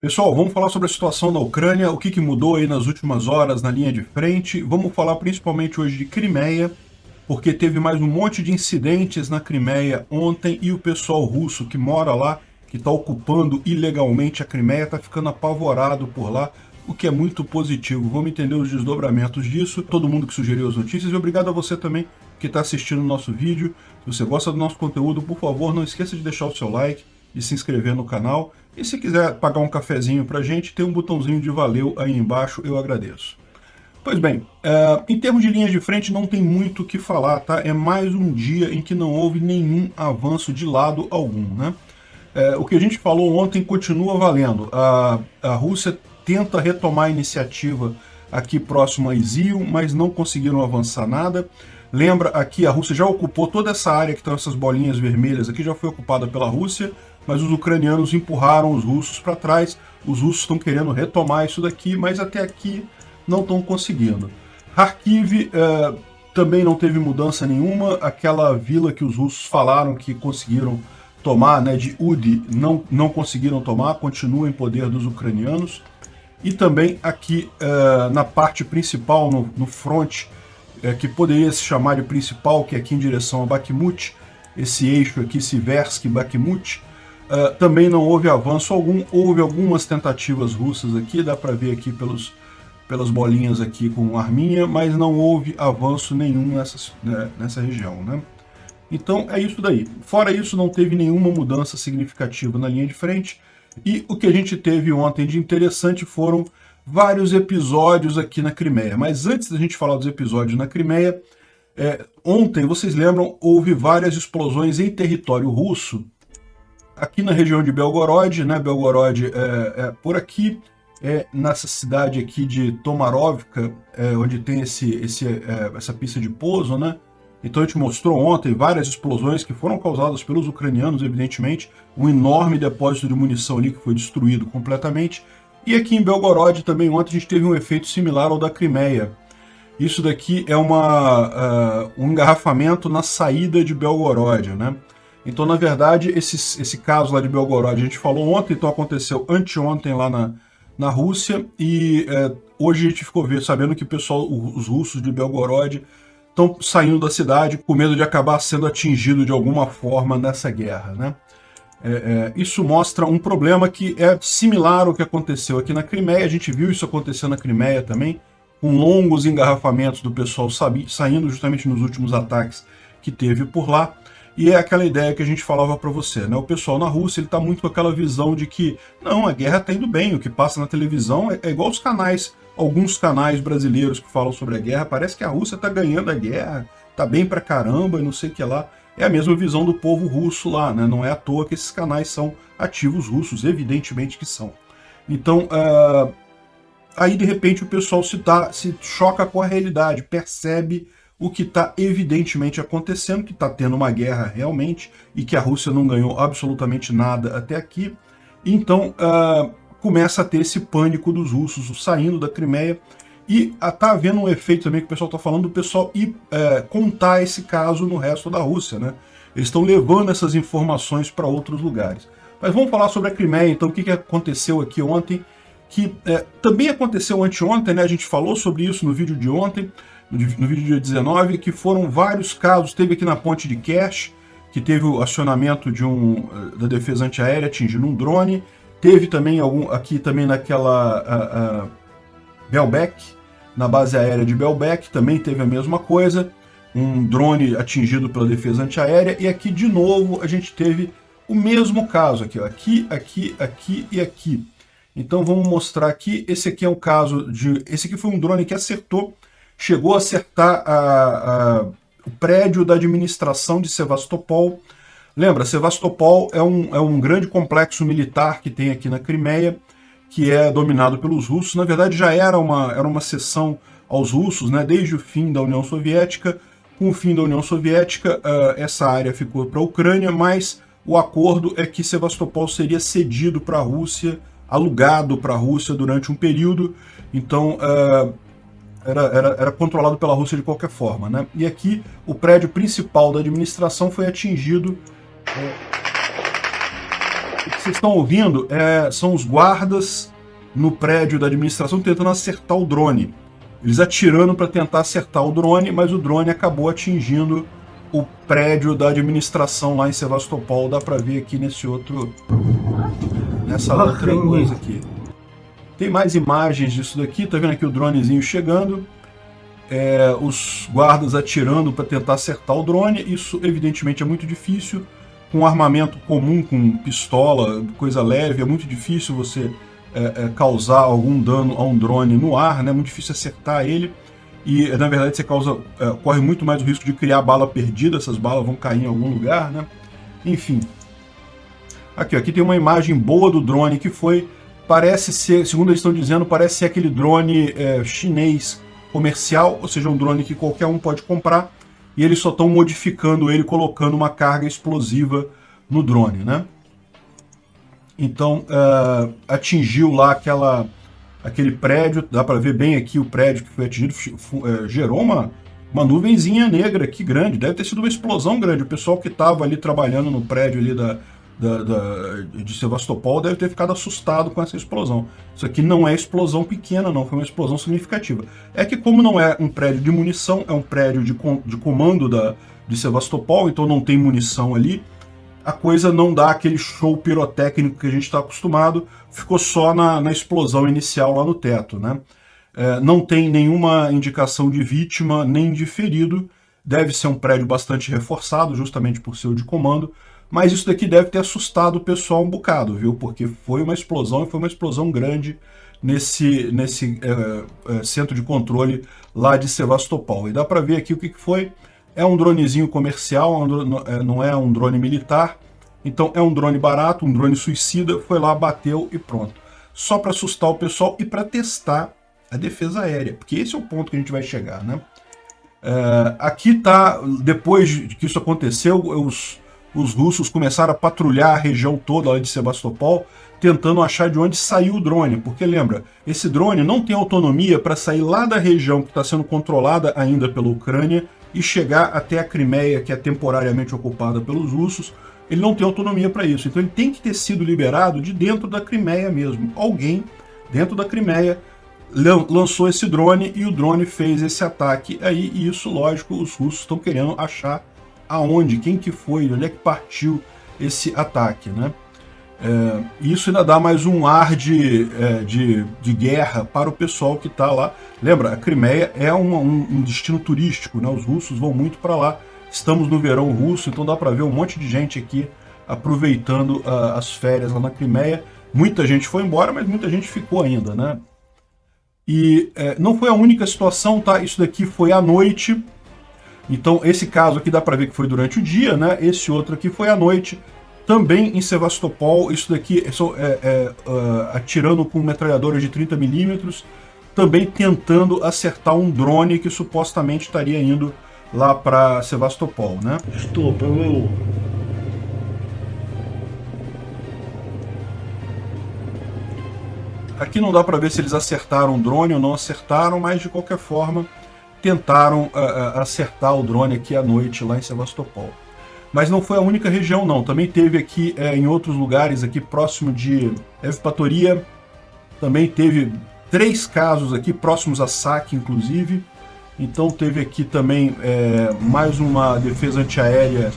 Pessoal, vamos falar sobre a situação na Ucrânia, o que mudou aí nas últimas horas na linha de frente. Vamos falar principalmente hoje de Crimeia, porque teve mais um monte de incidentes na Crimeia ontem e o pessoal russo que mora lá, que está ocupando ilegalmente a Crimeia, está ficando apavorado por lá, o que é muito positivo. Vamos entender os desdobramentos disso, todo mundo que sugeriu as notícias, e obrigado a você também que está assistindo o nosso vídeo. Se você gosta do nosso conteúdo, por favor, não esqueça de deixar o seu like e se inscrever no canal. E se quiser pagar um cafezinho pra gente, tem um botãozinho de valeu aí embaixo, eu agradeço. Pois bem, em termos de linhas de frente não tem muito o que falar, tá? É mais um dia em que não houve nenhum avanço de lado algum, né? O que a gente falou ontem continua valendo. A Rússia tenta retomar a iniciativa aqui próximo a Izium, mas não conseguiram avançar nada. Lembra aqui, a Rússia já ocupou toda essa área que estão essas bolinhas vermelhas aqui, já foi ocupada pela Rússia, mas os ucranianos empurraram os russos para trás. Os russos estão querendo retomar isso daqui, mas até aqui não estão conseguindo. Kharkiv também não teve mudança nenhuma. Aquela vila que os russos falaram que conseguiram tomar, né, de Udi, não conseguiram tomar, continua em poder dos ucranianos. E também aqui na parte principal, no front, que poderia se chamar de principal, que é aqui em direção a Bakhmut, esse eixo aqui, Siversk-Bakhmut, também não houve avanço algum. Houve algumas tentativas russas aqui, dá para ver aqui pelas bolinhas aqui com arminha, mas não houve avanço nenhum nessa região, né? Então é isso daí. Fora isso, não teve nenhuma mudança significativa na linha de frente. E o que a gente teve ontem de interessante foram vários episódios aqui na Crimeia. Mas antes da gente falar dos episódios na Crimeia, ontem, vocês lembram, houve várias explosões em território russo, aqui na região de Belgorod, né? Belgorod por aqui, nessa cidade aqui de Tomarovka, onde tem essa pista de pouso, né? Então a gente mostrou ontem várias explosões que foram causadas pelos ucranianos, evidentemente, um enorme depósito de munição ali que foi destruído completamente. E aqui em Belgorod também ontem a gente teve um efeito similar ao da Crimeia. Isso daqui é um engarrafamento na saída de Belgorod, né? Então, na verdade, esse caso lá de Belgorod a gente falou ontem, então aconteceu anteontem lá na Rússia, e hoje a gente ficou sabendo que os russos de Belgorod estão saindo da cidade com medo de acabar sendo atingido de alguma forma nessa guerra, né? Isso mostra um problema que é similar ao que aconteceu aqui na Crimeia. A gente viu isso acontecer na Crimeia também, com longos engarrafamentos do pessoal saindo justamente nos últimos ataques que teve por lá. E é aquela ideia que a gente falava para você, né? O pessoal na Rússia ele está muito com aquela visão de que não, a guerra está indo bem, o que passa na televisão é igual os canais, alguns canais brasileiros que falam sobre a guerra, parece que a Rússia está ganhando a guerra, tá bem pra caramba e não sei o que lá. É a mesma visão do povo russo lá, né? Não é à toa que esses canais são ativos russos, evidentemente que são. Então, aí de repente o pessoal se choca com a realidade, percebe o que está evidentemente acontecendo, que está tendo uma guerra realmente, e que a Rússia não ganhou absolutamente nada até aqui. Então começa a ter esse pânico dos russos saindo da Crimeia, e está havendo um efeito também que o pessoal está falando, do pessoal ir contar esse caso no resto da Rússia, né? Eles estão levando essas informações para outros lugares. Mas vamos falar sobre a Crimeia, então, o que aconteceu aqui ontem, que também aconteceu anteontem, né? A gente falou sobre isso no vídeo de ontem, no vídeo dia 19, que foram vários casos. Teve aqui na ponte de Kerch, que teve o acionamento da defesa antiaérea atingindo um drone. Teve também aqui também naquela Belbek, na base aérea de Belbek, também teve a mesma coisa, um drone atingido pela defesa antiaérea. E aqui de novo a gente teve o mesmo caso aqui, ó, aqui e aqui. Então vamos mostrar aqui. Esse aqui é um caso esse aqui foi um drone que chegou a acertar o prédio da administração de Sevastopol. Lembra, Sevastopol é um grande complexo militar que tem aqui na Crimeia, que é dominado pelos russos. Na verdade, já era uma cessão aos russos, né, desde o fim da União Soviética. Com o fim da União Soviética, essa área ficou para a Ucrânia, mas o acordo é que Sevastopol seria cedido para a Rússia, alugado para a Rússia durante um período. Então, era controlado pela Rússia de qualquer forma, né? E aqui o prédio principal da administração foi atingido vocês estão ouvindo são os guardas no prédio da administração tentando acertar o drone. Eles atirando para tentar acertar o drone, mas o drone acabou atingindo o prédio da administração lá em Sevastopol. Dá para ver aqui nessa outra coisa aqui. Tem mais imagens disso daqui, tá vendo aqui o dronezinho chegando, os guardas atirando para tentar acertar o drone. Isso evidentemente é muito difícil, com armamento comum, com pistola, coisa leve, é muito difícil você causar algum dano a um drone no ar, né? É muito difícil acertar ele, e na verdade você corre muito mais o risco de criar bala perdida, essas balas vão cair em algum lugar, né? Enfim. Aqui tem uma imagem boa do drone que foi. Parece ser, segundo eles estão dizendo, parece ser aquele drone chinês comercial, ou seja, um drone que qualquer um pode comprar, e eles só estão modificando ele, colocando uma carga explosiva no drone, né? Então, atingiu lá aquele prédio, dá para ver bem aqui o prédio que foi atingido, gerou uma nuvenzinha negra aqui grande, deve ter sido uma explosão grande. O pessoal que estava ali trabalhando no prédio ali de Sevastopol deve ter ficado assustado com essa explosão. Isso aqui não é explosão pequena, não, foi uma explosão significativa. É que como não é um prédio de munição, é um prédio de comando de Sevastopol, então não tem munição ali, a coisa não dá aquele show pirotécnico que a gente está acostumado, ficou só na explosão inicial lá no teto, né? Não tem nenhuma indicação de vítima nem de ferido, deve ser um prédio bastante reforçado, justamente por ser o de comando, mas isso daqui deve ter assustado o pessoal um bocado, viu? Porque foi uma explosão, e foi uma explosão grande nesse centro de controle lá de Sevastopol. E dá para ver aqui o que foi. É um dronezinho comercial, não é um drone militar, então é um drone barato, um drone suicida, foi lá, bateu e pronto. Só para assustar o pessoal e para testar a defesa aérea, porque esse é o ponto que a gente vai chegar, né? Aqui tá, depois que isso aconteceu, os russos começaram a patrulhar a região toda lá de Sevastopol, tentando achar de onde saiu o drone, porque lembra, esse drone não tem autonomia para sair lá da região que está sendo controlada ainda pela Ucrânia e chegar até a Crimeia, que é temporariamente ocupada pelos russos. Ele não tem autonomia para isso, então ele tem que ter sido liberado de dentro da Crimeia mesmo. Alguém dentro da Crimeia lançou esse drone e o drone fez esse ataque aí, e isso, lógico, os russos estão querendo achar aonde, quem que foi, de onde é que partiu esse ataque, né? Isso ainda dá mais um ar de guerra para o pessoal que está lá. Lembra, a Crimeia é um destino turístico, né? Os russos vão muito para lá. Estamos no verão russo, então dá para ver um monte de gente aqui aproveitando as férias lá na Crimeia. Muita gente foi embora, mas muita gente ficou ainda, né? E não foi a única situação, tá? Isso daqui foi à noite. Então esse caso aqui dá para ver que foi durante o dia, né? Esse outro aqui foi à noite. Também em Sevastopol, isso daqui atirando com metralhadoras de 30mm, também tentando acertar um drone que supostamente estaria indo lá para Sevastopol, né? Estou, pelo... Aqui não dá para ver se eles acertaram o drone ou não acertaram, mas de qualquer forma tentaram acertar o drone aqui à noite lá em Sevastopol. Mas não foi a única região, não. Também teve aqui em outros lugares, aqui próximo de Evpatoria, também teve 3 casos aqui, próximos a saque, inclusive. Então teve aqui também mais uma defesa antiaérea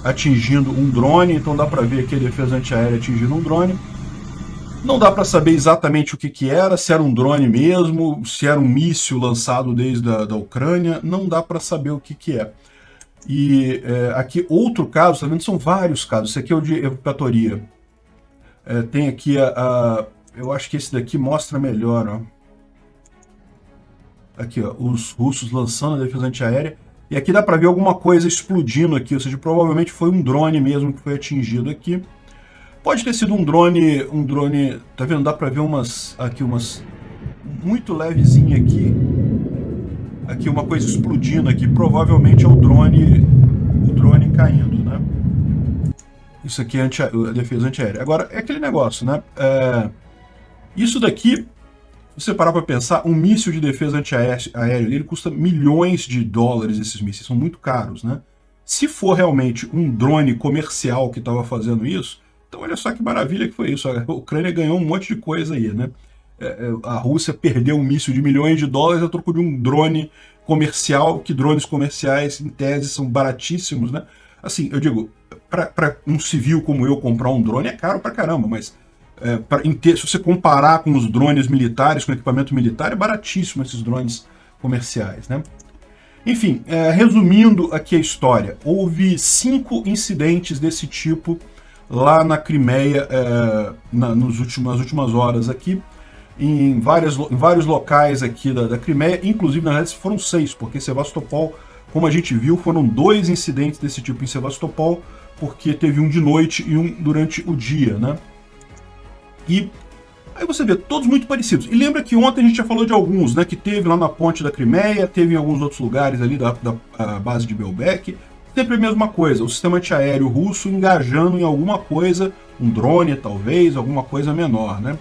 atingindo um drone. Então dá para ver aqui a defesa antiaérea atingindo um drone. Não dá para saber exatamente o que era, se era um drone mesmo, se era um míssil lançado desde da Ucrânia. Não dá para saber o que é. E aqui outro caso, tá vendo? São vários casos. Esse aqui é o de Evpatoria. Tem aqui eu acho que esse daqui mostra melhor, ó. Aqui, ó, os russos lançando a defesa antiaérea. E aqui dá para ver alguma coisa explodindo aqui, ou seja, provavelmente foi um drone mesmo que foi atingido aqui. Pode ter sido um drone, tá vendo? Dá para ver umas muito levezinha aqui. Aqui uma coisa explodindo aqui, provavelmente é o drone caindo, né? Isso aqui é a defesa antiaérea. Agora, é aquele negócio, né? Isso daqui, se você parar para pensar, um míssil de defesa antiaéreo, ele custa milhões de dólares, esses mísseis, são muito caros, né? Se for realmente um drone comercial que estava fazendo isso, Então olha só que maravilha que foi isso. A Ucrânia ganhou um monte de coisa aí, né? A Rússia perdeu um míssil de milhões de dólares a troco de um drone comercial, que drones comerciais, em tese, são baratíssimos, né? Assim, eu digo, para um civil como eu comprar um drone é caro pra caramba, mas se você comparar com os drones militares, com equipamento militar, é baratíssimo esses drones comerciais, né? Enfim, resumindo aqui a história, houve 5 incidentes desse tipo lá na Crimeia nas últimas horas aqui, em vários locais aqui da Crimeia, inclusive, na verdade, foram 6, porque Sevastopol, como a gente viu, foram 2 incidentes desse tipo em Sevastopol, porque teve um de noite e um durante o dia, né? E aí você vê, todos muito parecidos. E lembra que ontem a gente já falou de alguns, né? Que teve lá na ponte da Crimeia, teve em alguns outros lugares ali da base de Belbek. Sempre a mesma coisa, o sistema antiaéreo russo engajando em alguma coisa, um drone talvez, alguma coisa menor, né?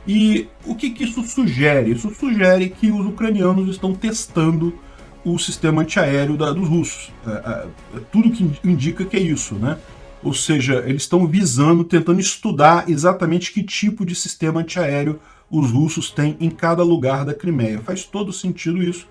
E o que isso sugere? Isso sugere que os ucranianos estão testando o sistema antiaéreo dos russos. Tudo que indica que é isso, né? Ou seja, eles estão visando, tentando estudar exatamente que tipo de sistema antiaéreo os russos têm em cada lugar da Crimeia. Faz todo sentido isso,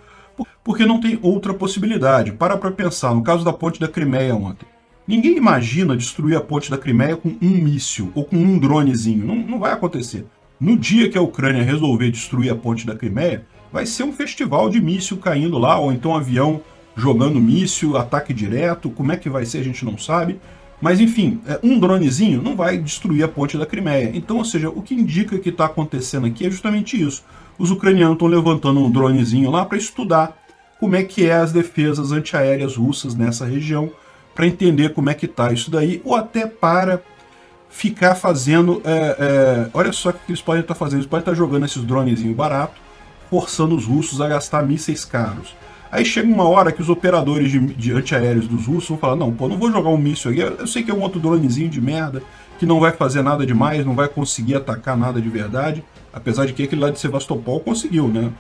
porque não tem outra possibilidade. Para pensar, no caso da ponte da Crimeia ontem. Ninguém imagina destruir a ponte da Crimeia com um míssil ou com um dronezinho. Não vai acontecer. No dia que a Ucrânia resolver destruir a ponte da Crimeia, vai ser um festival de míssil caindo lá, ou então um avião jogando míssil, ataque direto. Como é que vai ser, a gente não sabe. Mas, enfim, um dronezinho não vai destruir a ponte da Crimeia. Então, ou seja, o que indica que está acontecendo aqui é justamente isso. Os ucranianos estão levantando um dronezinho lá para estudar como é que é as defesas antiaéreas russas nessa região, para entender como é que está isso daí, ou até para ficar fazendo... olha só o que eles podem estar fazendo. Eles podem estar jogando esses dronezinhos baratos, forçando os russos a gastar mísseis caros. Aí chega uma hora que os operadores de antiaéreos dos russos vão falar, não vou jogar um míssil aqui, eu sei que é um outro dronezinho de merda, que não vai fazer nada demais, não vai conseguir atacar nada de verdade, apesar de que aquele lá de Sevastopol conseguiu, né?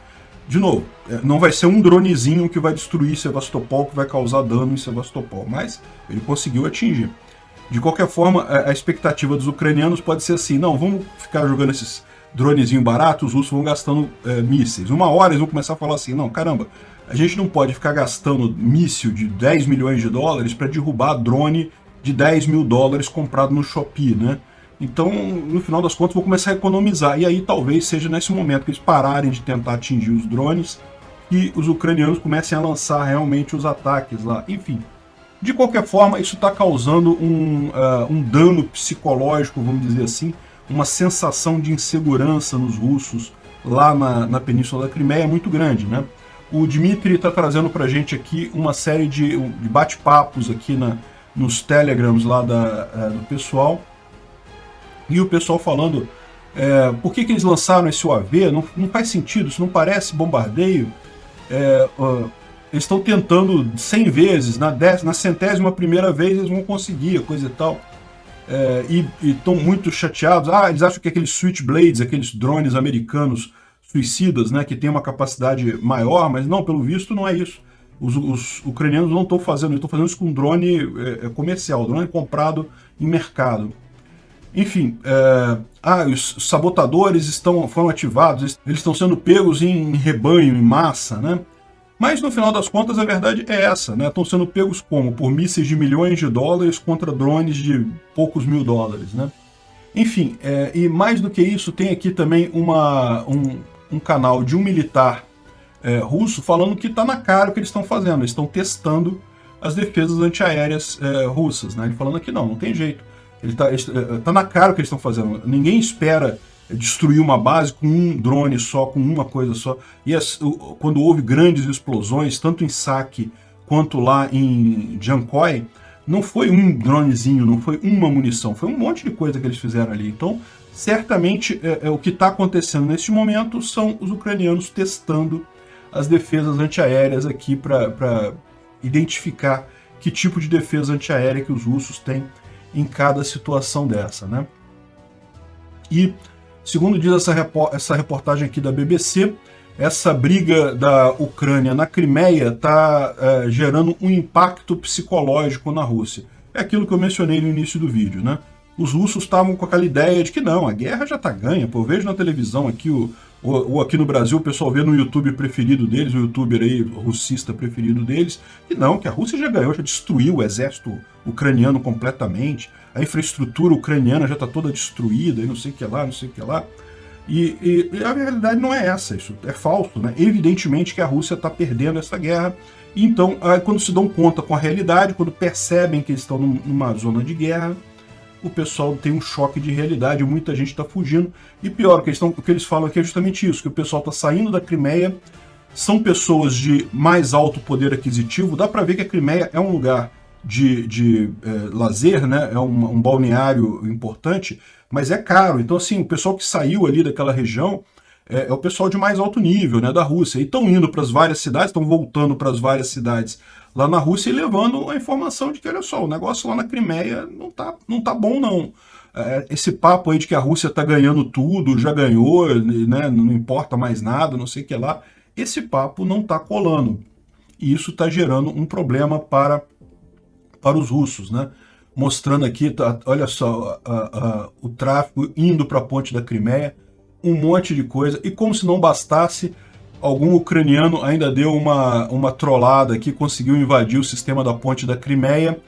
De novo, não vai ser um dronezinho que vai destruir Sevastopol, que vai causar dano em Sevastopol, mas ele conseguiu atingir. De qualquer forma, a expectativa dos ucranianos pode ser assim, não, vamos ficar jogando esses dronezinhos baratos, os russos vão gastando mísseis. Uma hora eles vão começar a falar assim, não, caramba, a gente não pode ficar gastando míssil de 10 milhões de dólares para derrubar drone de 10 mil dólares comprado no Shopee, né? Então, no final das contas, vou começar a economizar. E aí talvez seja nesse momento que eles pararem de tentar atingir os drones e os ucranianos comecem a lançar realmente os ataques lá. Enfim, de qualquer forma, isso está causando um dano psicológico, vamos dizer assim, uma sensação de insegurança nos russos lá na Península da Crimeia muito grande, né? O Dmitry está trazendo para a gente aqui uma série de bate-papos aqui nos telegrams lá do pessoal. E o pessoal falando, por que eles lançaram esse UAV? Não faz sentido, isso não parece bombardeio. Eles estão tentando 100 vezes, na 100ª vez eles vão conseguir, coisa e tal. E estão muito chateados. Eles acham que aqueles Switchblades, aqueles drones americanos suicidas, né, que tem uma capacidade maior, mas não, pelo visto não é isso. Os ucranianos não estão fazendo, estão fazendo isso com drone comercial, drone comprado em mercado. Enfim, os sabotadores foram ativados, eles estão sendo pegos em rebanho, em massa, né? Mas no final das contas a verdade é essa, né? Estão sendo pegos como? Por mísseis de milhões de dólares contra drones de poucos mil dólares, né? Enfim, e mais do que isso, tem aqui também um canal de um militar russo falando que está na cara o que eles estão fazendo. Eles estão testando as defesas antiaéreas russas, né? Ele falando aqui, não tem jeito. Tá na cara o que eles estão fazendo. Ninguém espera destruir uma base com um drone só, com uma coisa só. E quando houve grandes explosões, tanto em Saki quanto lá em Jankoy, não foi um dronezinho, não foi uma munição, foi um monte de coisa que eles fizeram ali. Então, certamente, o que está acontecendo neste momento são os ucranianos testando as defesas antiaéreas aqui para identificar que tipo de defesa antiaérea que os russos têm em cada situação dessa, né? E, segundo diz essa reportagem aqui da BBC, essa briga da Ucrânia na Crimeia está gerando um impacto psicológico na Rússia. É aquilo que eu mencionei no início do vídeo, né? os russos estavam com aquela ideia de que não, a guerra já está ganha. Pô, eu vejo na televisão aqui, ou aqui no Brasil, o pessoal vê no YouTube preferido deles, o youtuber aí, o russista preferido deles, que não, que a Rússia já ganhou, já destruiu o exército ucraniano completamente, a infraestrutura ucraniana já está toda destruída, e não sei o que lá, não sei o que lá. E a realidade não é essa, isso é falso, né? Evidentemente que a Rússia está perdendo essa guerra, então quando se dão conta com a realidade, quando percebem que eles estão numa zona de guerra, o pessoal tem um choque de realidade, muita gente está fugindo, e pior, o que eles falam aqui é justamente isso, que o pessoal está saindo da Crimeia, são pessoas de mais alto poder aquisitivo, dá para ver que a Crimeia é um lugar de lazer, né? É um balneário importante, mas é caro, então assim, o pessoal que saiu ali daquela região é o pessoal de mais alto nível, né, da Rússia, e estão indo para as várias cidades, estão voltando para as várias cidades lá na Rússia e levando a informação de que, olha só, o negócio lá na Crimeia não tá bom, não. Esse papo aí de que a Rússia está ganhando tudo, já ganhou, né, não importa mais nada, não sei o que lá, esse papo não está colando. E isso está gerando um problema para os russos, né? Mostrando aqui, olha só, o tráfego indo para a ponte da Crimeia, um monte de coisa, e como se não bastasse, algum ucraniano ainda deu uma trollada aqui, conseguiu invadir o sistema da ponte da Crimeia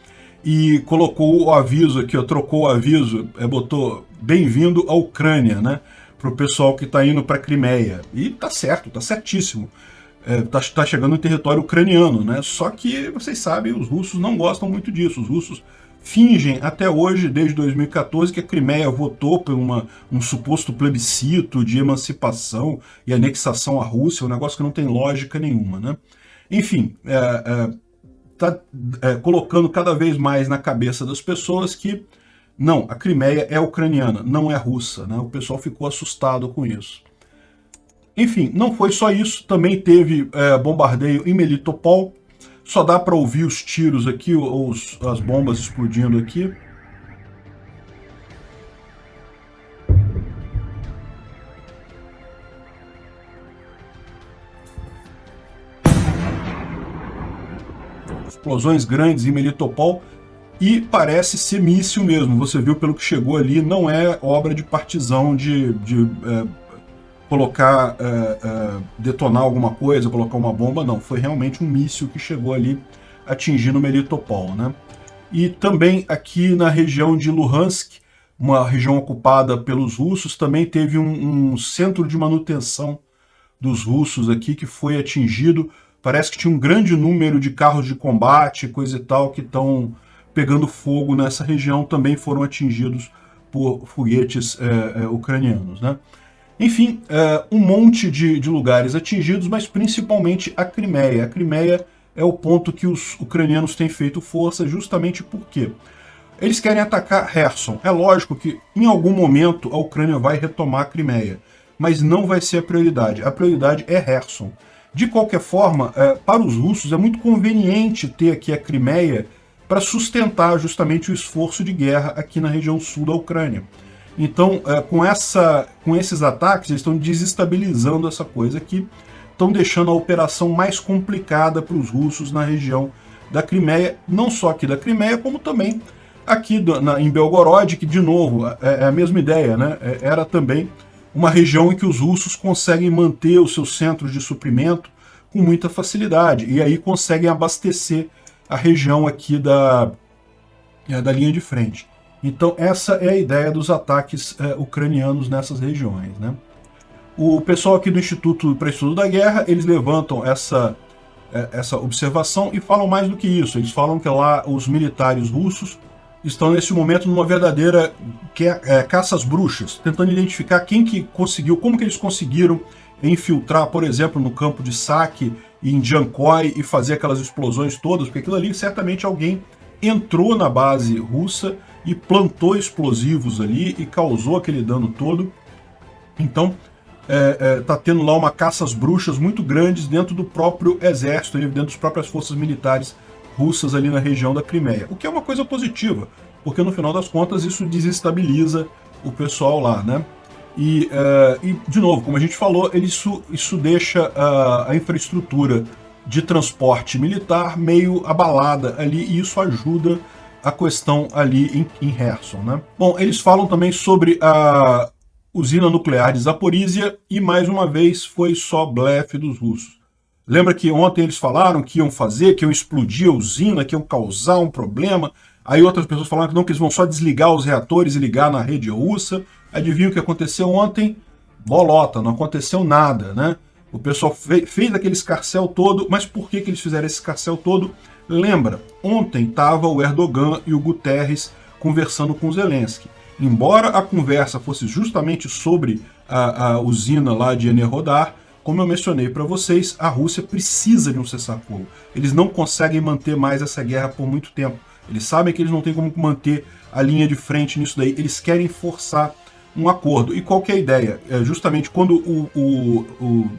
e colocou o aviso aqui, ó, trocou o aviso, botou bem-vindo à Ucrânia, né, para o pessoal que está indo para a Crimeia. E tá certo, tá certíssimo. Tá chegando em território ucraniano, né? Só que, vocês sabem, os russos não gostam muito disso. Os russos fingem até hoje, desde 2014, que a Crimeia votou por um suposto plebiscito de emancipação e anexação à Rússia, um negócio que não tem lógica nenhuma, né? Enfim, está colocando cada vez mais na cabeça das pessoas que não, a Crimeia é ucraniana, não é russa, né? O pessoal ficou assustado com isso. Enfim, não foi só isso, também teve bombardeio em Melitopol. Só dá para ouvir os tiros aqui, as bombas explodindo aqui. Explosões grandes em Melitopol. E parece ser míssil mesmo. Você viu pelo que chegou ali, não é obra de partizão de colocar, detonar alguma coisa, colocar uma bomba, não. Foi realmente um míssil que chegou ali atingindo Melitopol, né? E também aqui na região de Luhansk, uma região ocupada pelos russos, também teve um centro de manutenção dos russos aqui que foi atingido. Parece que tinha um grande número de carros de combate, coisa e tal, que estão pegando fogo nessa região, também foram atingidos por foguetes ucranianos, né? Enfim, um monte de lugares atingidos, mas principalmente a Crimeia. A Crimeia é o ponto que os ucranianos têm feito força, justamente porque eles querem atacar Kherson. É lógico que em algum momento a Ucrânia vai retomar a Crimeia, mas não vai ser a prioridade. A prioridade é Kherson. De qualquer forma, para os russos é muito conveniente ter aqui a Crimeia para sustentar justamente o esforço de guerra aqui na região sul da Ucrânia. Então, com esses ataques, eles estão desestabilizando essa coisa aqui, estão deixando a operação mais complicada para os russos na região da Crimeia, não só aqui da Crimeia, como também aqui em Belgorod, que, de novo, é a mesma ideia, né? Era também uma região em que os russos conseguem manter os seus centros de suprimento com muita facilidade, e aí conseguem abastecer a região aqui da linha de frente. Então essa é a ideia dos ataques ucranianos nessas regiões, né? O pessoal aqui do Instituto para Estudo da Guerra, eles levantam essa observação e falam mais do que isso. Eles falam que lá os militares russos estão nesse momento numa verdadeira caça às bruxas, tentando identificar quem que conseguiu, como que eles conseguiram infiltrar, por exemplo, no campo de saque em Jankoy e fazer aquelas explosões todas, porque aquilo ali certamente alguém entrou na base russa e plantou explosivos ali e causou aquele dano todo. Então, tá tendo lá uma caça às bruxas muito grandes dentro do próprio exército, dentro das próprias forças militares russas ali na região da Crimeia, o que é uma coisa positiva, porque no final das contas isso desestabiliza o pessoal lá, né? E de novo, como a gente falou, isso deixa a infraestrutura de transporte militar meio abalada ali, e isso ajuda a questão ali em Kherson, né? Bom, eles falam também sobre a usina nuclear de Zaporizhia e, mais uma vez, foi só blefe dos russos. Lembra que ontem eles falaram que iam fazer, que iam explodir a usina, que iam causar um problema? Aí outras pessoas falaram que não, que eles vão só desligar os reatores e ligar na rede russa. Adivinha o que aconteceu ontem? Bolota, não aconteceu nada, né? O pessoal fez aquele escarcéu todo, mas por que eles fizeram esse escarcéu todo? Lembra, ontem estava o Erdogan e o Guterres conversando com o Zelensky. Embora a conversa fosse justamente sobre a usina lá de Enerhodar, como eu mencionei para vocês, a Rússia precisa de um cessar-fogo. Eles não conseguem manter mais essa guerra por muito tempo. Eles sabem que eles não têm como manter a linha de frente nisso daí. Eles querem forçar um acordo. E qual que é a ideia? Justamente quando o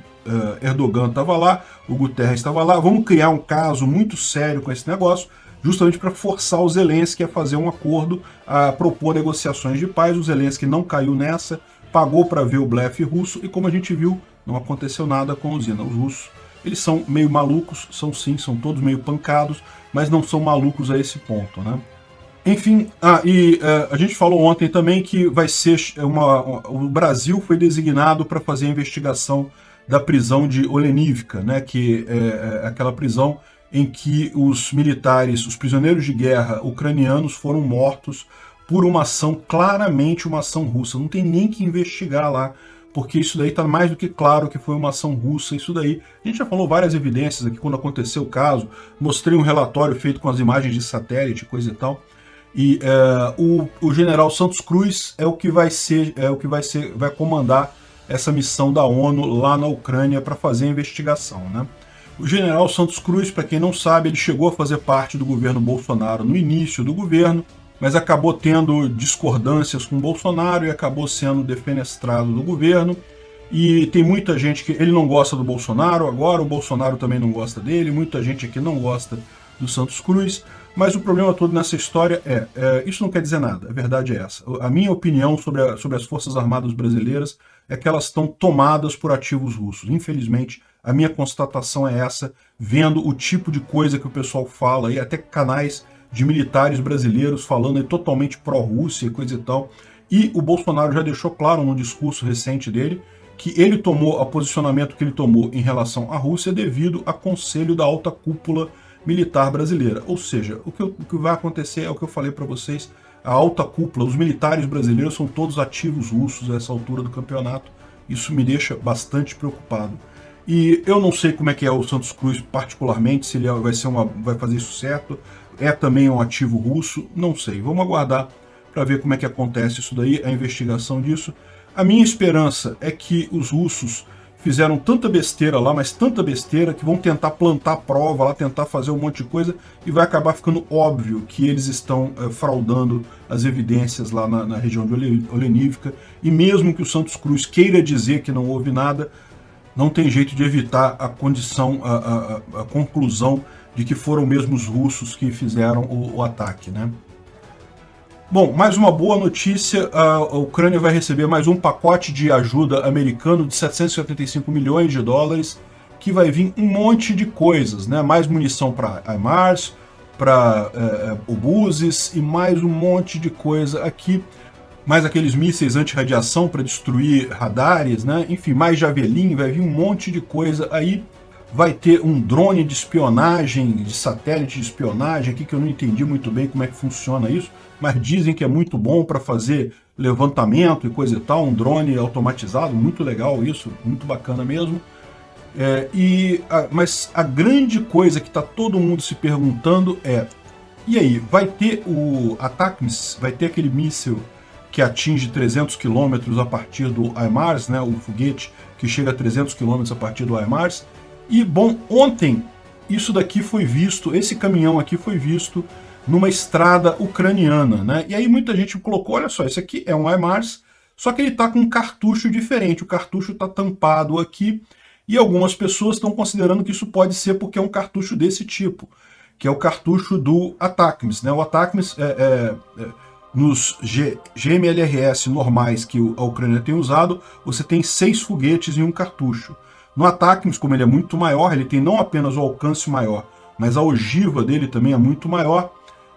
Erdogan estava lá, o Guterres estava lá, vamos criar um caso muito sério com esse negócio, justamente para forçar o Zelensky a fazer um acordo, a propor negociações de paz. O Zelensky não caiu nessa, pagou para ver o blefe russo, e como a gente viu, não aconteceu nada com a usina. Os russos, eles são meio malucos, são sim, são todos meio pancados, mas não são malucos a esse ponto, né? Enfim, a gente falou ontem também que vai ser o Brasil foi designado para fazer a investigação da prisão de Olenivka, né, que é aquela prisão em que os militares, os prisioneiros de guerra ucranianos foram mortos por uma ação, claramente uma ação russa. Não tem nem que investigar lá, porque isso daí está mais do que claro que foi uma ação russa. Isso daí, a gente já falou várias evidências aqui quando aconteceu o caso, mostrei um relatório feito com as imagens de satélite, coisa e tal. E o general Santos Cruz é o que vai comandar essa missão da ONU lá na Ucrânia para fazer a investigação, né? O general Santos Cruz, para quem não sabe, ele chegou a fazer parte do governo Bolsonaro no início do governo, mas acabou tendo discordâncias com o Bolsonaro e acabou sendo defenestrado do governo. E tem muita gente que ele não gosta do Bolsonaro, agora o Bolsonaro também não gosta dele, muita gente aqui não gosta do Santos Cruz, mas o problema todo nessa história isso não quer dizer nada, a verdade é essa. A minha opinião sobre as Forças Armadas brasileiras é que elas estão tomadas por ativos russos. Infelizmente, a minha constatação é essa, vendo o tipo de coisa que o pessoal fala, e até canais de militares brasileiros falando totalmente pró-Rússia e coisa e tal. E o Bolsonaro já deixou claro no discurso recente dele que ele tomou o posicionamento que ele tomou em relação à Rússia devido a conselho da alta cúpula militar brasileira. Ou seja, o que vai acontecer é o que eu falei para vocês, a alta cúpula, os militares brasileiros são todos ativos russos a essa altura do campeonato. Isso me deixa bastante preocupado. E eu não sei como é que é o Santos Cruz particularmente, se ele vai fazer isso certo, é também um ativo russo, não sei. Vamos aguardar para ver como é que acontece isso daí, a investigação disso. A minha esperança é que os russos fizeram tanta besteira lá, mas tanta besteira, que vão tentar plantar prova lá, tentar fazer um monte de coisa, e vai acabar ficando óbvio que eles estão fraudando as evidências lá na região de Olenivka, e mesmo que o Santos Cruz queira dizer que não houve nada, não tem jeito de evitar a condição, a conclusão de que foram mesmo os russos que fizeram o ataque, né? Bom, mais uma boa notícia, a Ucrânia vai receber mais um pacote de ajuda americano de 775 milhões de dólares, que vai vir um monte de coisas, né? Mais munição para HIMARS, para obuses e mais um monte de coisa aqui, mais aqueles mísseis anti-radiação para destruir radares, né? Enfim, mais Javelin, vai vir um monte de coisa aí. Vai ter um drone de espionagem, de satélite de espionagem aqui, que eu não entendi muito bem como é que funciona isso, mas dizem que é muito bom para fazer levantamento e coisa e tal, um drone automatizado, muito legal isso, muito bacana mesmo. Mas a grande coisa que está todo mundo se perguntando e aí, vai ter o ATACMS, vai ter aquele míssil que atinge 300 km a partir do HIMARS, né, o foguete que chega a 300 km a partir do HIMARS. E, bom, ontem isso daqui foi visto, esse caminhão aqui foi visto numa estrada ucraniana, né? E aí muita gente colocou, olha só, esse aqui é um HIMARS, só que ele está com um cartucho diferente, o cartucho está tampado aqui, e algumas pessoas estão considerando que isso pode ser porque é um cartucho desse tipo, que é o cartucho do ATACMS, né? O ATACMS nos GMLRS normais que a Ucrânia tem usado, você tem 6 foguetes em um cartucho. No ATACMS, como ele é muito maior, ele tem não apenas o alcance maior, mas a ogiva dele também é muito maior.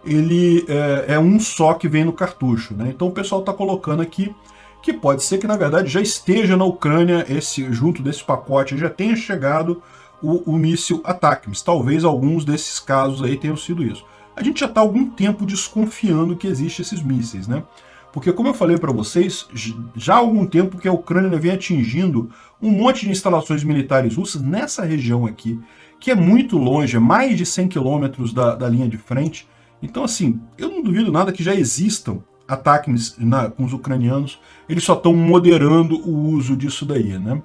ele é um só que vem no cartucho, né? Então o pessoal está colocando aqui que pode ser que na verdade já esteja na Ucrânia, junto desse pacote já tenha chegado o míssil ATACMS. Talvez alguns desses casos aí tenham sido isso. A gente já está há algum tempo desconfiando que existem esses mísseis, né? Porque, como eu falei para vocês, já há algum tempo que a Ucrânia vem atingindo um monte de instalações militares russas nessa região aqui, que é muito longe, é mais de 100 quilômetros da linha de frente. Então, assim, eu não duvido nada que já existam ataques com os ucranianos, eles só estão moderando o uso disso daí, né?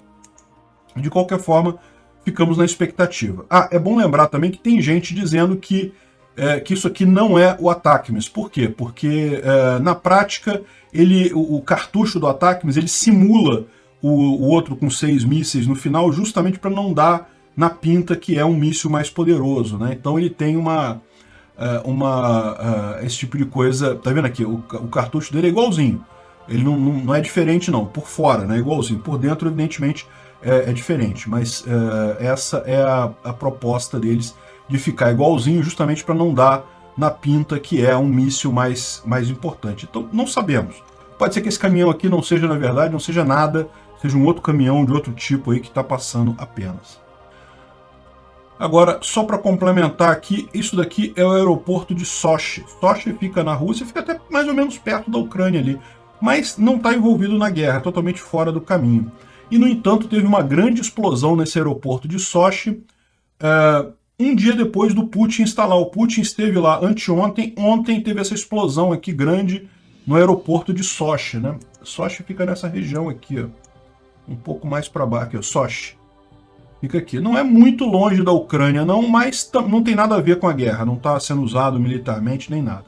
De qualquer forma, ficamos na expectativa. É bom lembrar também que tem gente dizendo que isso aqui não é o ATACMS. Por quê? Porque na prática o cartucho do ATACMS ele simula o outro com 6 mísseis no final, justamente para não dar na pinta que é um míssil mais poderoso, né? Então ele tem esse tipo de coisa. Tá vendo aqui? O cartucho dele é igualzinho. Ele não é diferente não, por fora, né? Igualzinho. Por dentro, evidentemente, é diferente, mas essa é a proposta deles, de ficar igualzinho, justamente para não dar na pinta que é um míssil mais importante. Então, não sabemos. Pode ser que esse caminhão aqui não seja, na verdade, não seja nada, seja um outro caminhão de outro tipo aí que está passando apenas. Agora, só para complementar aqui, isso daqui é o aeroporto de Sochi. Sochi fica na Rússia, fica até mais ou menos perto da Ucrânia ali, mas não está envolvido na guerra, totalmente fora do caminho. E, no entanto, teve uma grande explosão nesse aeroporto de Sochi, um dia depois do Putin instalar. O Putin esteve lá anteontem, ontem teve essa explosão aqui grande no aeroporto de Sochi, né? Sochi fica nessa região aqui, ó, um pouco mais para baixo, aqui, ó, Sochi. Fica aqui. Não é muito longe da Ucrânia, não, mas não tem nada a ver com a guerra, não está sendo usado militarmente nem nada.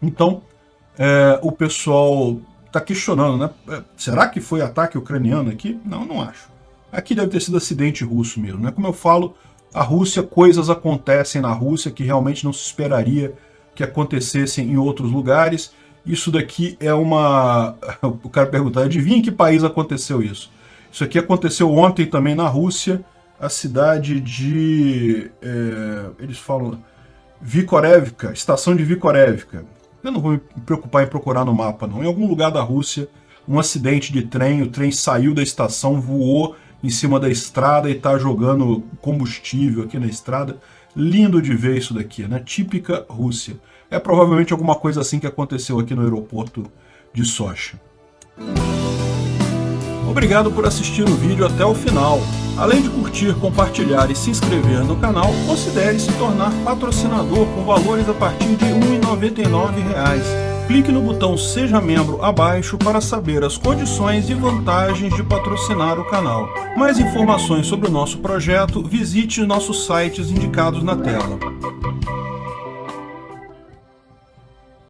Então, o pessoal está questionando, né? Será que foi ataque ucraniano aqui? Não acho. Aqui deve ter sido acidente russo mesmo, né? Como eu falo, a Rússia, coisas acontecem na Rússia que realmente não se esperaria que acontecessem em outros lugares. Isso daqui é uma... O cara pergunta, adivinha em que país aconteceu isso? Isso aqui aconteceu ontem também na Rússia, a cidade de... eles falam... Vikorevka, estação de Vikorevka. Eu não vou me preocupar em procurar no mapa, não. Em algum lugar da Rússia, um acidente de trem, o trem saiu da estação, voou em cima da estrada e está jogando combustível aqui na estrada. Lindo de ver isso daqui, né? Típica Rússia. É provavelmente alguma coisa assim que aconteceu aqui no aeroporto de Sochi. Obrigado por assistir o vídeo até o final. Além de curtir, compartilhar e se inscrever no canal, considere se tornar patrocinador com valores a partir de R$ 1,99. Clique no botão Seja Membro abaixo para saber as condições e vantagens de patrocinar o canal. Mais informações sobre o nosso projeto, visite nossos sites indicados na tela.